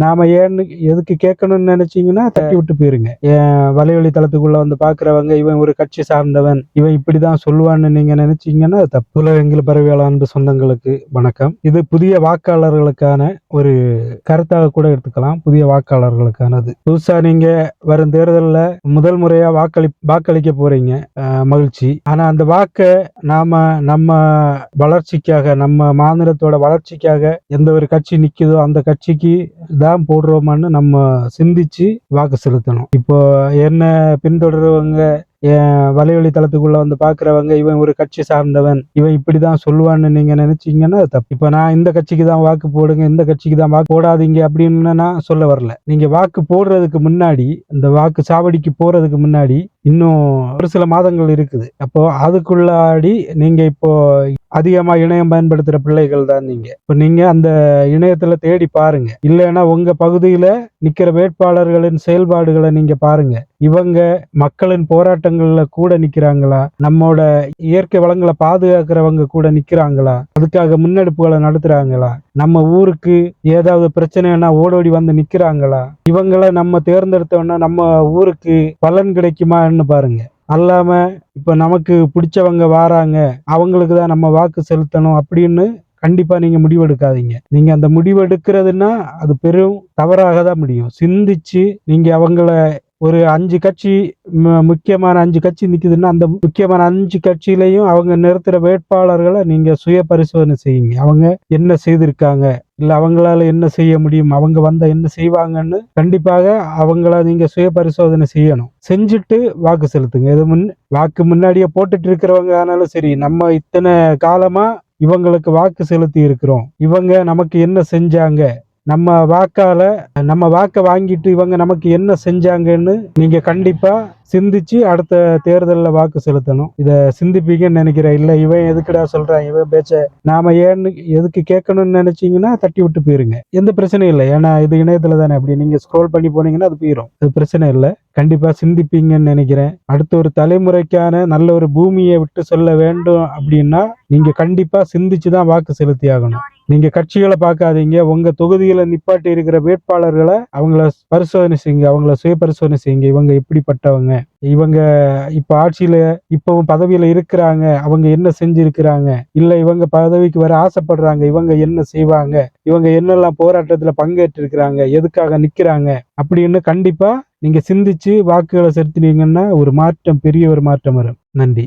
நாம ஏன்னு எதுக்கு கேட்கணும்னு நினைச்சீங்கன்னா தட்டி விட்டு போயிருங்க. வலைவழி தளத்துக்குள்ள வந்து பாக்குறவங்க இவன் ஒரு கட்சி சார்ந்தவன், இவன் இப்படிதான் சொல்லுவான்னு நீங்க நினைச்சீங்கன்னா அது தப்பு. உலகெங்கிலும் பரவியாள அன்பு சொந்தங்களுக்கு வணக்கம். இது புதிய வாக்காளர்களுக்கான ஒரு கருத்தாக கூட எடுத்துக்கலாம். புதிய வாக்காளர்களுக்கானது. புதுசா நீங்க வரும் தேர்தல்ல முதல் முறையா வாக்களிக்க போறீங்க. மகிழ்ச்சி. ஆனா அந்த வாக்க நம்ம வளர்ச்சிக்காக, நம்ம மாநிலத்தோட வளர்ச்சிக்காக எந்த ஒரு கட்சி நிக்குதோ அந்த கட்சிக்கு தான் போடுறோமான்னு நம்ம சிந்திச்சு வாக்கு செலுத்தணும். இப்போ என்ன பின்தொடர்றவங்க வலைவழி தளத்துக்குள்ள வந்து பாக்குறவங்க இவன் ஒரு கட்சி சார்ந்தவன், இவன் இப்படிதான் சொல்லுவான்னு நீங்க நினைச்சீங்கன்னா அது தப்பு. இப்ப நான் இந்த கட்சிக்கு தான் வாக்கு போடுங்க, இந்த கட்சிக்கு தான் வாக்கு போடாதீங்க அப்படின்னு நான் சொல்ல வரல. நீங்க வாக்கு போடுறதுக்கு முன்னாடி, இந்த வாக்கு சாவடிக்கு போறதுக்கு முன்னாடி இன்னும் ஒரு சில மாதங்கள் இருக்குது. அப்போ அதுக்குள்ளாடி நீங்க இப்போ அதிகமா இணையம் பயன்படுத்துற பிள்ளைகள் தான் நீங்க. இப்ப நீங்க அந்த இணையத்துல தேடி பாருங்க. இல்லைன்னா உங்க பகுதியில நிக்கிற வேட்பாளர்களின் செயல்பாடுகளை நீங்க பாருங்க. இவங்க மக்களின் போராட்டங்கள்ல கூட நிக்கிறாங்களா, நம்மோட இயற்கை வளங்களை பாதுகாக்கிறவங்க கூட நிக்கிறாங்களா, அதுக்காக முன்னெடுப்புகளை நடத்துறாங்களா, நம்ம ஊருக்கு ஏதாவது பிரச்சனைனா ஓடோடி வந்து நிக்கிறாங்களா, இவங்களை நம்ம தேர்ந்தெடுத்தோம்னா நம்ம ஊருக்கு பலன் கிடைக்குமான்னு பாருங்க. அல்லாம இப்ப நமக்கு பிடிச்சவங்க வாராங்க, அவங்களுக்கு தான் நம்ம வாக்கு செலுத்தணும் அப்படின்னு கண்டிப்பா நீங்க முடிவெடுக்காதீங்க. நீங்க அந்த முடிவெடுக்கிறதுன்னா அது பெரும் தவறாக தான் முடியும். சிந்திச்சு நீங்க அவங்கள ஒரு 5 கட்சி முக்கியமான 5 கட்சி நிக்குதுன்னா அந்த முக்கியமான 5 கட்சியிலையும் அவங்க நிறுத்துற வேட்பாளர்களை நீங்க சுய பரிசோதனை செய்யுங்க. அவங்க என்ன செய்திருக்காங்க, இல்ல அவங்களால என்ன செய்ய முடியும், அவங்க வந்தா என்ன செய்வாங்கன்னு கண்டிப்பாக அவங்கள நீங்க சுய பரிசோதனை செய்யணும். செஞ்சுட்டு வாக்கு செலுத்துங்க. இது வாக்கு முன்னாடியே போட்டுட்டு இருக்கிறவங்க ஆனாலும் சரி, நம்ம இத்தனை காலமா இவங்களுக்கு வாக்கு செலுத்தி இருக்கிறோம், இவங்க நமக்கு என்ன செஞ்சாங்க, நம்ம வாக்க வாங்கிட்டு இவங்க நமக்கு என்ன செஞ்சாங்கன்னு நீங்க கண்டிப்பா சிந்திச்சு அடுத்த தேர்தலில் வாக்கு செலுத்தணும். இத சிந்திப்பீங்கன்னு நினைக்கிறேன். இல்ல இவன் எதுக்குடா சொல்றான், இவன் பேச்ச நாம ஏன்னு எதுக்கு கேட்கணும்னு நினைச்சீங்கன்னா தட்டி விட்டு போயிருங்க. எந்த பிரச்சனையும் இல்லை. ஏன்னா இது இணையத்துல தானே, அப்படி நீங்க ஸ்க்ரோல் பண்ணி போனீங்கன்னா அது போயிடும். அது பிரச்சனை இல்லை. கண்டிப்பா சிந்திப்பீங்கன்னு நினைக்கிறேன். அடுத்த ஒரு தலைமுறைக்கான நல்ல ஒரு பூமியை விட்டு சொல்ல வேண்டும் அப்படின்னா நீங்க கண்டிப்பா சிந்திச்சுதான் வாக்கு செலுத்தி ஆகணும். நீங்க கட்சிகளை பார்க்காதீங்க. உங்க தொகுதியில நிப்பாட்டி இருக்கிற வேட்பாளர்களை அவங்கள பரிசோதனை செய்யுங்க, அவங்கள சுய பரிசோதனை செய்யுங்க. இவங்க எப்படிப்பட்டவங்க, இவங்க இப்ப ஆட்சியில இப்பவும் பதவியில இருக்கிறாங்க, அவங்க என்ன செஞ்சிருக்கிறாங்க, இல்ல இவங்க பதவிக்கு வர ஆசைப்படுறாங்க, இவங்க என்ன செய்வாங்க, இவங்க என்னெல்லாம் போராட்டத்துல பங்கேற்று இருக்கிறாங்க, எதுக்காக நிக்கிறாங்க அப்படின்னு கண்டிப்பா நீங்க சிந்திச்சு வாக்குகளை செலுத்தினீங்கன்னா ஒரு மாற்றம், பெரிய ஒரு மாற்றம் வரும். நன்றி.